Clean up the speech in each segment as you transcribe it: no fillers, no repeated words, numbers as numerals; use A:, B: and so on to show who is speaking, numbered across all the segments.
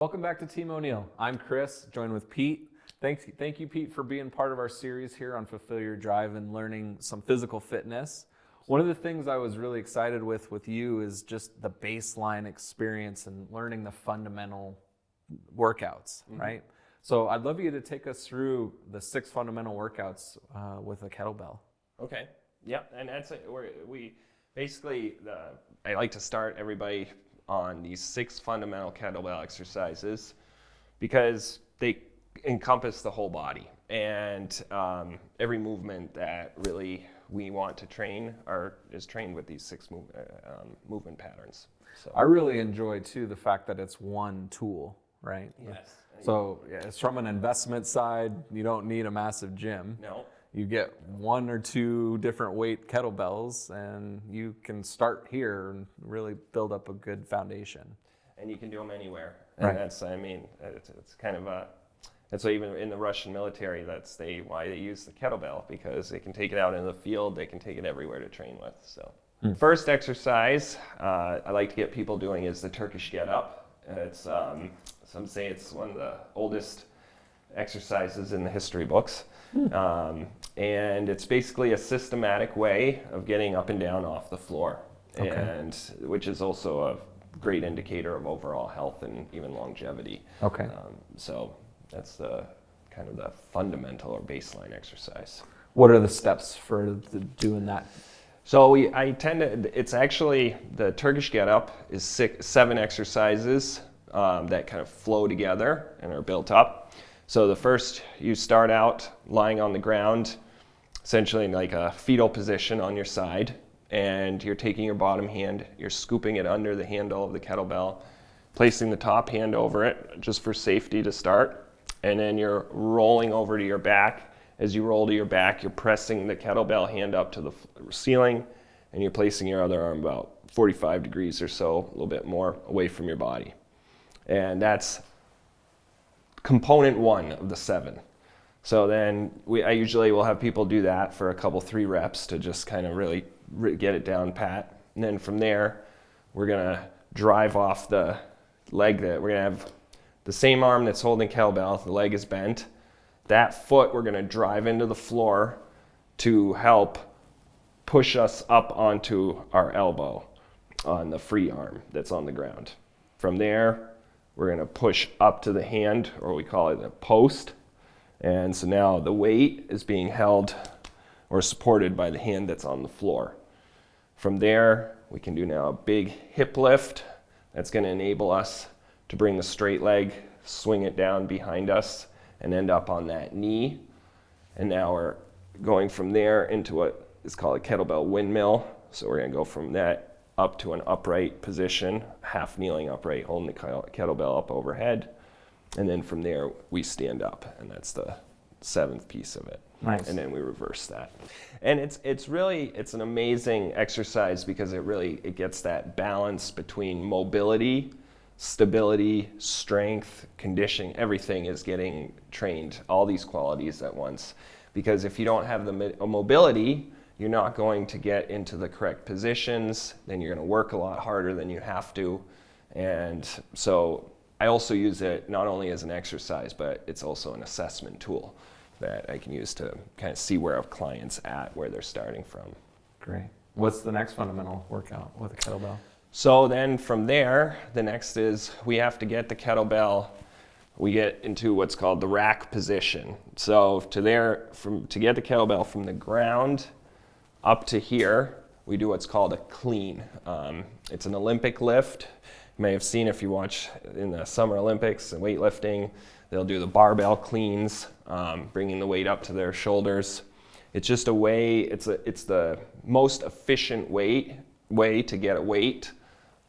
A: Welcome back to Team O'Neill. I'm Chris, joined with Pete. Thank you, Pete, for being part of our series here on Fulfill Your Drive and learning some physical fitness. One of the things I was really excited with you is just the baseline experience and learning the fundamental workouts, right? So I'd love you to take us through the 6 fundamental workouts with a kettlebell.
B: Okay. Yep. And that's we basically I like to start everybody on these 6 fundamental kettlebell exercises because they encompass the whole body, and every movement that really we want to train is trained with these 6 movement patterns. So
A: I really enjoy too the fact that it's one tool, right?
B: yes.
A: So it's from an investment side. You don't need a massive gym.
B: No.
A: You get 1 or 2 different weight kettlebells and you can start here and really build up a good foundation.
B: And you can do them anywhere.
A: Right.
B: And that's it's kind of that's why even in the Russian military, why they use the kettlebell, because they can take it out in the field, they can take it everywhere to train with. So first exercise I like to get people doing is the Turkish Get Up. It's some say it's one of the oldest exercises in the history books. And it's basically a systematic way of getting up and down off the floor, and which is also a great indicator of overall health and even longevity.
A: Okay.
B: So that's the kind of the fundamental or baseline exercise.
A: What are the steps for doing that?
B: So it's actually, the Turkish Get Up is 7 exercises that kind of flow together and are built up. So the first, you start out lying on the ground, essentially in like a fetal position on your side, and you're taking your bottom hand, you're scooping it under the handle of the kettlebell, placing the top hand over it just for safety to start, and then you're rolling over to your back. As you roll to your back, you're pressing the kettlebell hand up to the ceiling, and you're placing your other arm about 45 degrees or so, a little bit more away from your body. And that's component 1 of the 7. So then I usually will have people do that for a couple, 3 reps to just kind of really get it down pat. And then from there, we're gonna drive off the leg. That we're gonna have the same arm that's holding kettlebell, the leg is bent. That foot we're gonna drive into the floor to help push us up onto our elbow on the free arm that's on the ground. From there, we're going to push up to the hand, or we call it a post. And so now the weight is being held or supported by the hand that's on the floor. From there, we can do now a big hip lift. That's going to enable us to bring the straight leg, swing it down behind us, and end up on that knee. And now we're going from there into what is called a kettlebell windmill. So we're going to go from that up to an upright position, half kneeling upright, holding the kettlebell up overhead. And then from there, we stand up, and that's the 7th piece of it.
A: Nice.
B: And then we reverse that. And it's an amazing exercise because it gets that balance between mobility, stability, strength, conditioning. Everything is getting trained, all these qualities at once. Because if you don't have the mobility, you're not going to get into the correct positions, then you're going to work a lot harder than you have to. And so I also use it not only as an exercise, but it's also an assessment tool that I can use to kind of see where a client's at, where they're starting from.
A: Great. What's the next fundamental workout with a kettlebell?
B: So then from there, the next is we have to get the kettlebell, we get into what's called the rack position. So to get the kettlebell from the ground up to here, we do what's called a clean. It's an Olympic lift. You may have seen, if you watch in the Summer Olympics and weightlifting, they'll do the barbell cleans, bringing the weight up to their shoulders. It's just a way, it's the most efficient way to get a weight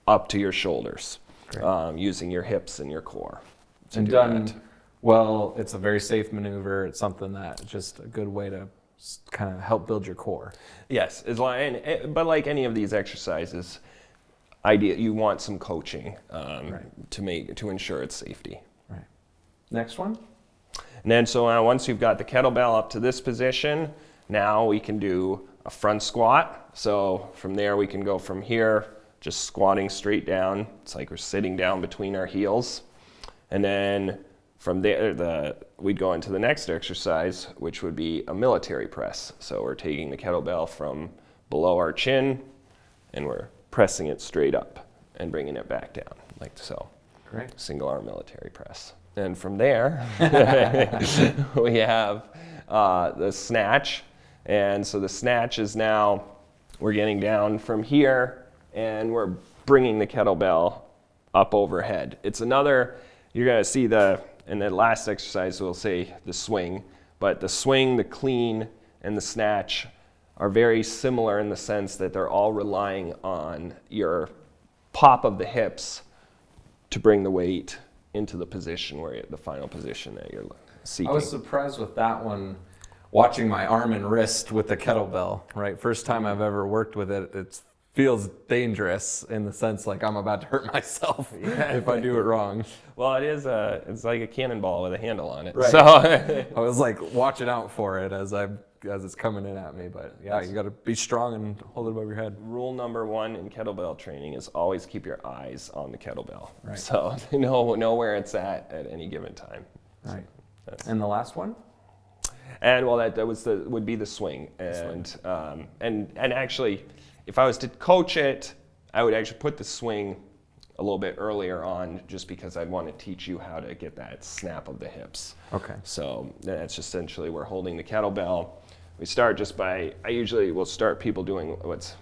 B: up to your shoulders, using your hips and your core.
A: And done well, it's a very safe maneuver. It's something that's just a good way to kind of help build your core.
B: Yes, but like any of these exercises, you want some coaching to ensure its safety.
A: Right. Next one.
B: And then so once you've got the kettlebell up to this position, now we can do a front squat. So from there we can go from here, just squatting straight down. It's like we're sitting down between our heels. And then from there, we'd go into the next exercise, which would be a military press. So we're taking the kettlebell from below our chin, and we're pressing it straight up and bringing it back down, like so.
A: Great.
B: Single arm military press. And from there, we have the snatch. And so the snatch is now, we're getting down from here, and we're bringing the kettlebell up overhead. It's another, you're going to see in the last exercise, we'll say the swing, but the swing, the clean, and the snatch are very similar in the sense that they're all relying on your pop of the hips to bring the weight into the position the final position that you're seeking.
A: I was surprised with that one, watching my arm and wrist with the kettlebell, right? First time I've ever worked with it, it feels dangerous in the sense like I'm about to hurt myself if I do it wrong.
B: Well, it's like a cannonball with a handle on it.
A: Right.
B: So
A: I was like watching out for it as it's coming in at me, but yeah, you got to be strong and hold it above your head.
B: Rule number 1 in kettlebell training is always keep your eyes on the kettlebell.
A: Right.
B: So know where it's at any given time.
A: Right.
B: So
A: And the last one?
B: And well, that would be the swing. And actually, if I was to coach it, I would actually put the swing a little bit earlier on, just because I'd want to teach you how to get that snap of the hips.
A: Okay.
B: So that's essentially, we're holding the kettlebell. We start just by, I usually will start people doing what's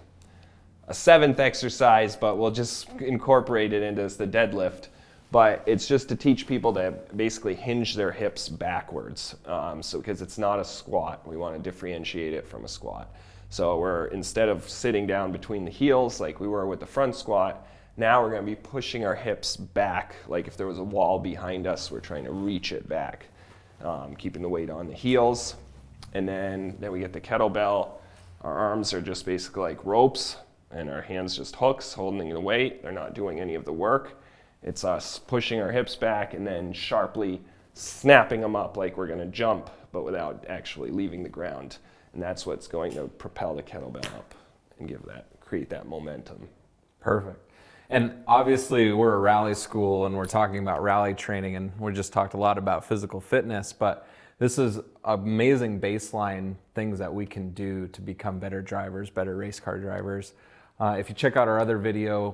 B: a 7th exercise, but we'll just incorporate it into the deadlift. But it's just to teach people to basically hinge their hips backwards. Because it's not a squat, we want to differentiate it from a squat. So instead of sitting down between the heels like we were with the front squat, now we're going to be pushing our hips back. Like if there was a wall behind us, we're trying to reach it back, keeping the weight on the heels. And then we get the kettlebell. Our arms are just basically like ropes, and our hands just hooks holding the weight. They're not doing any of the work. It's us pushing our hips back and then sharply snapping them up like we're going to jump, but without actually leaving the ground. And that's what's going to propel the kettlebell up and create that momentum.
A: Perfect. And obviously we're a rally school and we're talking about rally training, and we just talked a lot about physical fitness, but this is amazing baseline things that we can do to become better drivers, better race car drivers. If you check out our other video,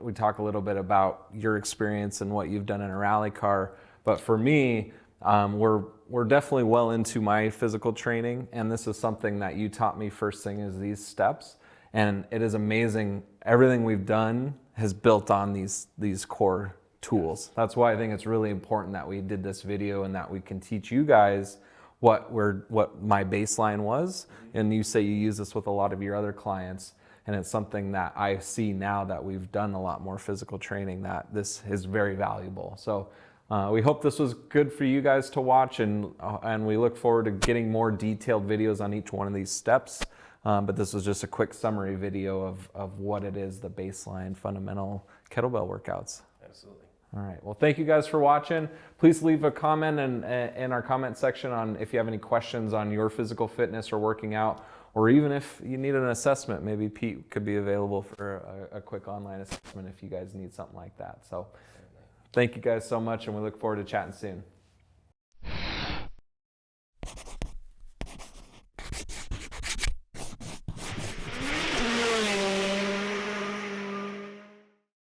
A: we talk a little bit about your experience and what you've done in a rally car. But for me, we're definitely well into my physical training, and this is something that you taught me first thing is these steps. And it is amazing. Everything we've done has built on these core tools. That's why I think it's really important that we did this video and that we can teach you guys what my baseline was. And you say you use this with a lot of your other clients. And it's something that I see now that we've done a lot more physical training, that this is very valuable. So we hope this was good for you guys to watch, and we look forward to getting more detailed videos on each one of these steps. But this was just a quick summary video of what it is, the baseline fundamental kettlebell workouts.
B: Absolutely.
A: All right. Well, thank you guys for watching. Please leave a comment in our comment section on if you have any questions on your physical fitness or working out, or even if you need an assessment. Maybe Pete could be available for a quick online assessment if you guys need something like that. So thank you guys so much, and we look forward to chatting soon.